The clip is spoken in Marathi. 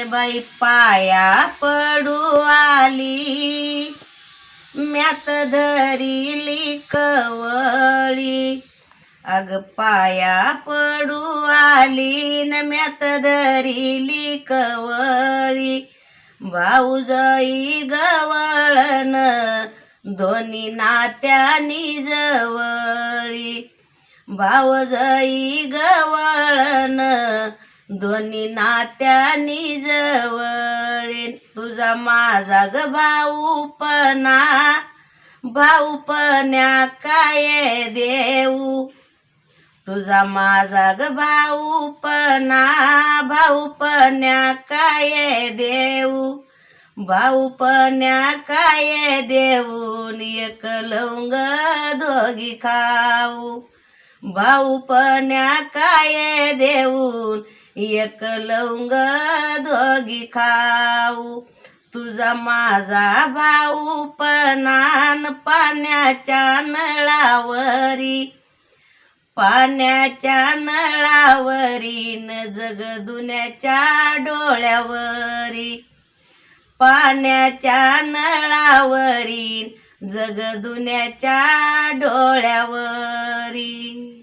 बाई पाया पडू आली, म्यात धरिली कवळी. अग पाया पडू आली न म्यात धरिली कवळी. भाऊजाई गवळण दोन्ही नात्यानी जवळी. भाऊजाई गवळण दोन्ही नात्यानी जवळी. तुझा माझा ग भाऊपणा, भाऊपण्या काय देऊ. तुझा माझा ग भाऊपणा, भाऊपण्या काय देऊ. भाऊपण्या काय देऊन एक लवंग दोघी खाऊ. भाऊपण्या काय देऊन एक लवंग दोघी खाऊ. तुझा माझा भाऊपणान पाण्याच्या नळावरी, पाण्याच्या नळावरी न जगदुन्याच्या डोळ्यावरी. पाण्याच्या नळावरी जगदुन्याच्या डोळ्यावरी.